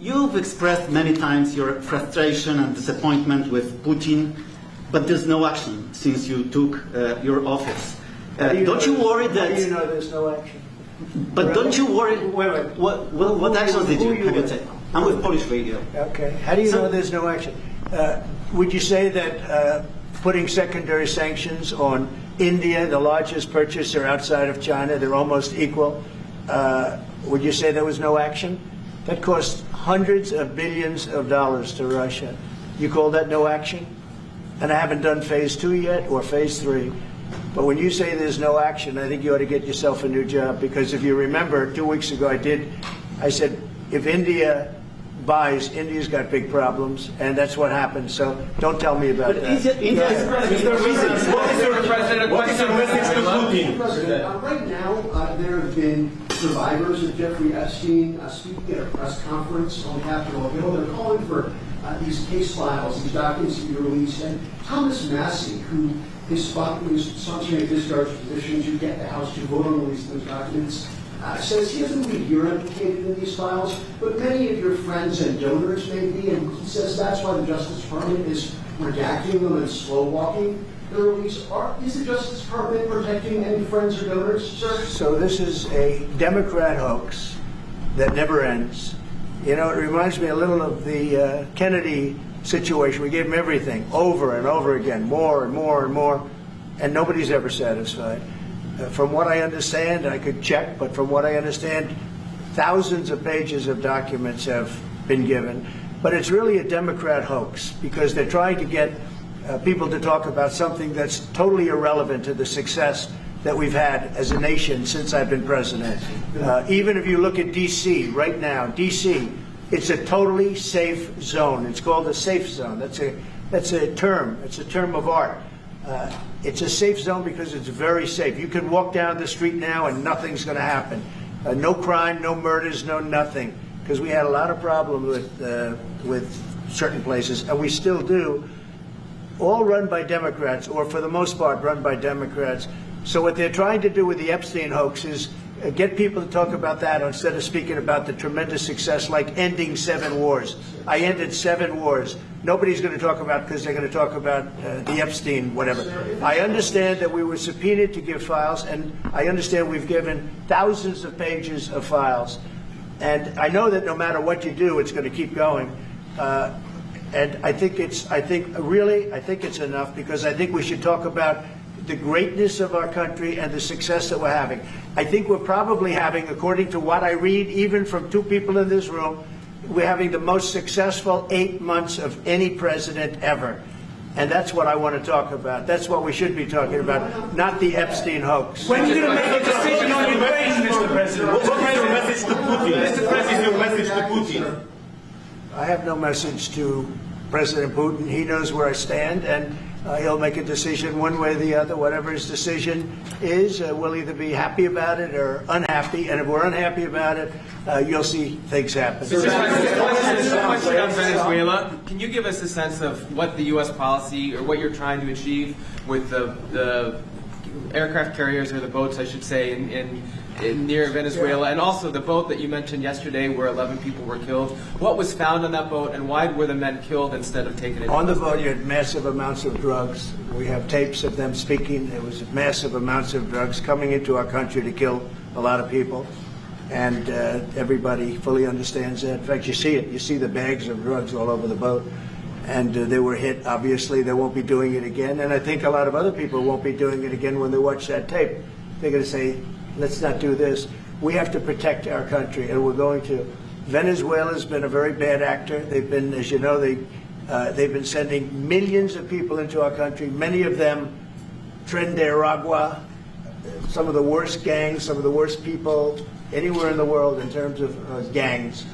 you've expressed many times your frustration and disappointment with Putin, but there's no action since you took your office. Don't you worry that... How do you know there's no action? But don't you worry... Wait. What actions have you taken? I'm with Polish radio. Okay. How do you know there's no action? Would you say that putting secondary sanctions on India, the largest purchaser outside of China, they're almost equal, would you say there was no action? That cost hundreds of billions of dollars to Russia. You call that no action? And I haven't done phase 2 yet or phase 3. But when you say there's no action, I think you ought to get yourself a new job, because if you remember, 2 weeks ago I said, if India buys, India's got big problems, and that's what happened. So don't tell me about that. What is your message to Putin? Right now, there have been survivors of Jeffrey Epstein speaking at a press conference on Capitol Hill. They're calling for these case files, these documents to be released. And Thomas Massie, who is sponsoring a discharge petition to get the House to vote on the release of those documents, says he doesn't believe you're implicated in these files, but many of your friends and donors may be, and he says that's why the Justice Department is redacting them and slow-walking the release. Is the Justice Department protecting any friends or donors, sir? So this is a Democrat hoax that never ends. You know, it reminds me a little of the Kennedy situation. We gave him everything, over and over again, more and more and more, and nobody's ever satisfied. From what I understand, I could check, but from what I understand, thousands of pages of documents have been given. But it's really a Democrat hoax, because they're trying to get people to talk about something that's totally irrelevant to the success that we've had as a nation since I've been president. Even if you look at D.C. right now, D.C., it's a totally safe zone. It's called a safe zone. That's a term. It's a term of art. It's a safe zone because it's very safe. You can walk down the street now and nothing's going to happen. No crime, no murders, no nothing. Because we had a lot of problems with certain places, and we still do. All run by Democrats, or for the most part run by Democrats. So what they're trying to do with the Epstein hoax is get people to talk about that instead of speaking about the tremendous success, like ending 7 wars. I ended 7 wars. Nobody's going to talk about, because they're going to talk about the Epstein, whatever. I understand that we were subpoenaed to give files, and I understand we've given thousands of pages of files. And I know that no matter what you do, it's going to keep going. And I think it's enough, because I think we should talk about the greatness of our country and the success that we're having. I think we're probably having, according to what I read, even from 2 people in this room, we're having the most successful 8 months of any president ever. And that's what I want to talk about. That's what we should be talking about, not the Epstein hoax. When are you going to make a decision on Ukraine, Mr. President? What is your message to Putin? Mr. President, your message to Putin? I have no message to President Putin. He knows where I stand, and he'll make a decision one way or the other. Whatever his decision is, we'll either be happy about it or unhappy. And if we're unhappy about it, you'll see things happen. Question on Venezuela. Can you give us a sense of what the U.S. policy, or what you're trying to achieve with the aircraft carriers, or the boats, I should say, in near Venezuela, and also the boat that you mentioned yesterday where 11 people were killed? What was found on that boat, and why were the men killed instead of taken into On the boat, you had massive amounts of drugs. We have tapes of them speaking. There was massive amounts of drugs coming into our country to kill a lot of people. And everybody fully understands that. In fact, you see it. You see the bags of drugs all over the boat. And they were hit. Obviously, they won't be doing it again. And I think a lot of other people won't be doing it again when they watch that tape. They're going to say, let's not do this. We have to protect our country, and we're going to. Venezuela's been a very bad actor. They've been, as you know, they've been sending millions of people into our country, many of them Tren de Aragua, some of the worst gangs, some of the worst people anywhere in the world in terms of gangs.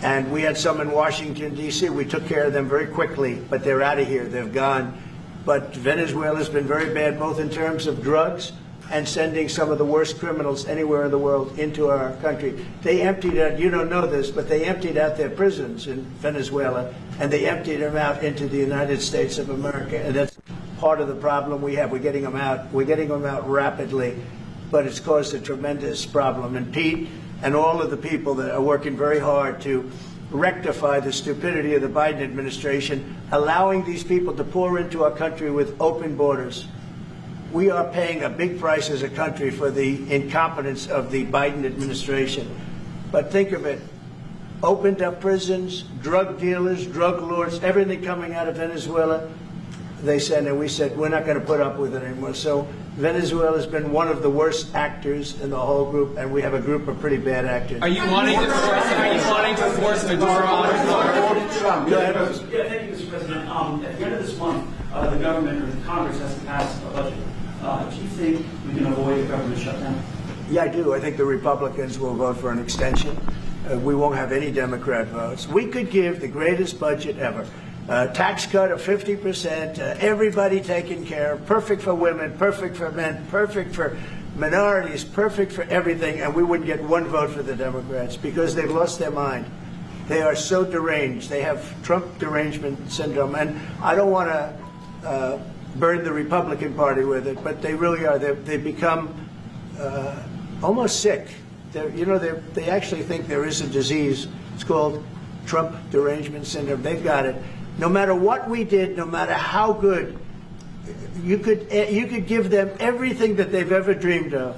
And we had some in Washington, D.C. We took care of them very quickly, but they're out of here. They've gone. But Venezuela's been very bad, both in terms of drugs and sending some of the worst criminals anywhere in the world into our country. They emptied out, you don't know this, but they emptied out their prisons in Venezuela, and they emptied them out into the United States of America. And that's part of the problem we have. We're getting them out. We're getting them out rapidly, but it's caused a tremendous problem. And Pete and all of the people that are working very hard to rectify the stupidity of the Biden administration, allowing these people to pour into our country with open borders. We are paying a big price as a country for the incompetence of the Biden administration. But think of it. Opened up prisons, drug dealers, drug lords, everything coming out of Venezuela. They said, and we said, we're not going to put up with it anymore. So Venezuela has been one of the worst actors in the whole group, and we have a group of pretty bad actors. Are you wanting to force Maduro out of power? Go ahead. Yeah, thank you, Mr. President. At the end of this month, the government or the Congress has to pass a budget. Do you think we can avoid a government shutdown? Yeah, I do. I think the Republicans will vote for an extension. We won't have any Democrat votes. We could give the greatest budget ever. Tax cut of 50%, everybody taken care of, perfect for women, perfect for men, perfect for minorities, perfect for everything, and we wouldn't get one vote for the Democrats because they've lost their mind. They are so deranged. They have Trump derangement syndrome, and I don't want to burn the Republican Party with it, but they really are. They've become almost sick. They actually think there is a disease. It's called Trump derangement syndrome. They've got it. No matter what we did, no matter how good, you could give them everything that they've ever dreamed of,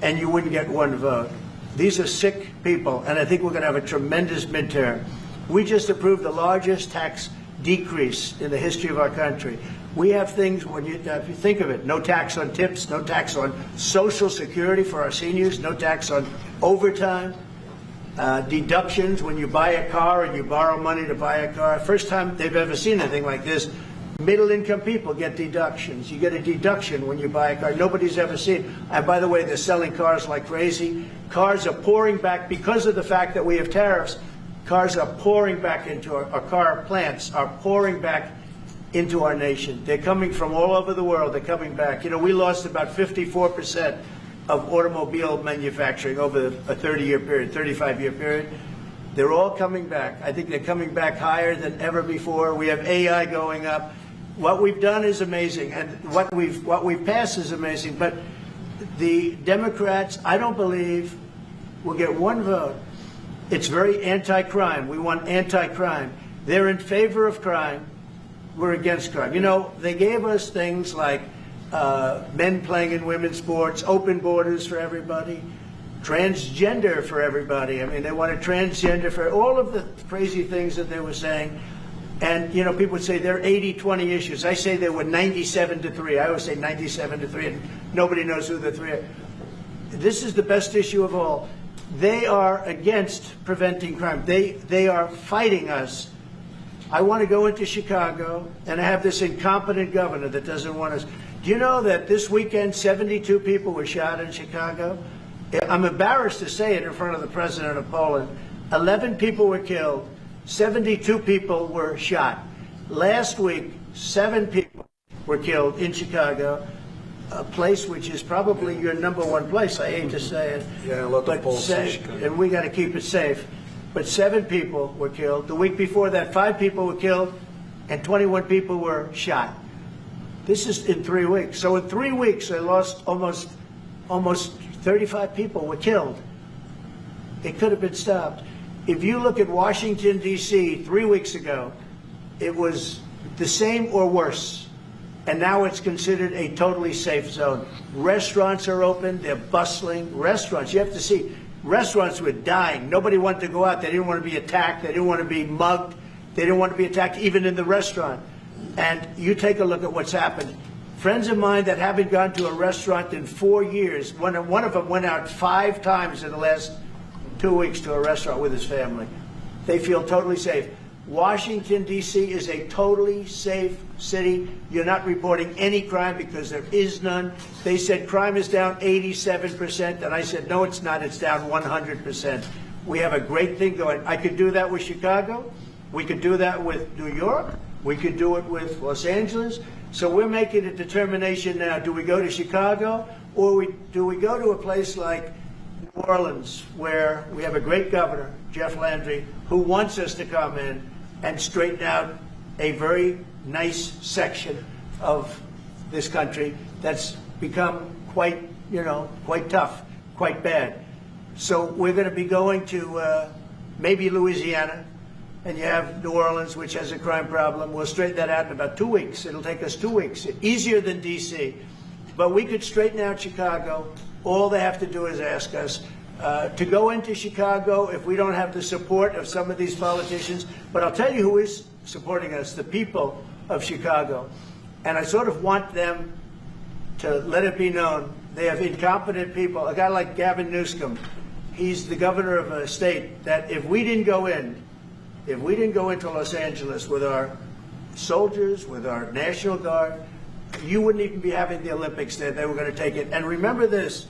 and you wouldn't get one vote. These are sick people, and I think we're going to have a tremendous midterm. We just approved the largest tax decrease in the history of our country. We have things, if you think of it, no tax on tips, no tax on Social Security for our seniors, no tax on overtime, deductions when you buy a car and you borrow money to buy a car. First time they've ever seen anything like this. Middle-income people get deductions. You get a deduction when you buy a car. Nobody's ever seen. And by the way, they're selling cars like crazy. Cars are pouring back because of the fact that we have tariffs. Cars are pouring back into our car plants are pouring back into our nation. They're coming from all over the world. They're coming back. You know, we lost about 54% of automobile manufacturing over a 30-year period, 35-year period. They're all coming back. I think they're coming back higher than ever before. We have AI going up. What we've done is amazing, and what we've passed is amazing. But the Democrats, I don't believe, will get one vote. It's very anti-crime. We want anti-crime. They're in favor of crime. We're against crime. You know, they gave us things like men playing in women's sports, open borders for everybody, transgender for everybody. I mean, they wanted transgender for all of the crazy things that they were saying. And, you know, people would say they're 80-20 issues. I say they were 97-3. I always say 97-3, and nobody knows who the three are. This is the best issue of all. They are against preventing crime. They are fighting us. I want to go into Chicago, and I have this incompetent governor that doesn't want us. Do you know that this weekend 72 people were shot in Chicago? I'm embarrassed to say it in front of the president of Poland. 11 people were killed. 72 people were shot. Last week, 7 people were killed in Chicago, a place which is probably your number one place. I hate to say it. Yeah, a lot of Poles in Chicago. And we got to keep it safe. But 7 people were killed. The week before that, 5 people were killed, and 21 people were shot. This is in 3 weeks. So in 3 weeks, they lost almost 35 people were killed. It could have been stopped. If you look at Washington, D.C., 3 weeks ago, it was the same or worse. And now it's considered a totally safe zone. Restaurants are open. They're bustling. Restaurants, you have to see, restaurants were dying. Nobody wanted to go out. They didn't want to be attacked. They didn't want to be mugged. They didn't want to be attacked even in the restaurant. And you take a look at what's happened. Friends of mine that haven't gone to a restaurant in 4 years, one of them went out 5 times in the last 2 weeks to a restaurant with his family. They feel totally safe. Washington, D.C. is a totally safe city. You're not reporting any crime because there is none. They said crime is down 87%, and I said, no, it's not. It's down 100%. We have a great thing going. I could do that with Chicago. We could do that with New York. We could do it with Los Angeles. So we're making a determination now. Do we go to Chicago, or do we go to a place like New Orleans, where we have a great governor, Jeff Landry, who wants us to come in and straighten out a very nice section of this country that's become quite tough, quite bad. So we're going to be going to maybe Louisiana. and you have New Orleans, which has a crime problem. We'll straighten that out in about 2 weeks. It'll take us 2 weeks, easier than D.C. But we could straighten out Chicago. All they have to do is ask us to go into Chicago if we don't have the support of some of these politicians. But I'll tell you who is supporting us, the people of Chicago. And I sort of want them to let it be known they have incompetent people. A guy like Gavin Newsom, he's the governor of a state that if we didn't go into Los Angeles with our soldiers, with our National Guard, you wouldn't even be having the Olympics there. They were going to take it. And remember this,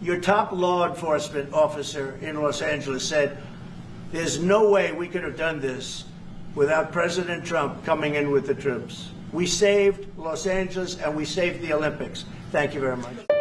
your top law enforcement officer in Los Angeles said, there's no way we could have done this without President Trump coming in with the troops. We saved Los Angeles and we saved the Olympics. Thank you very much.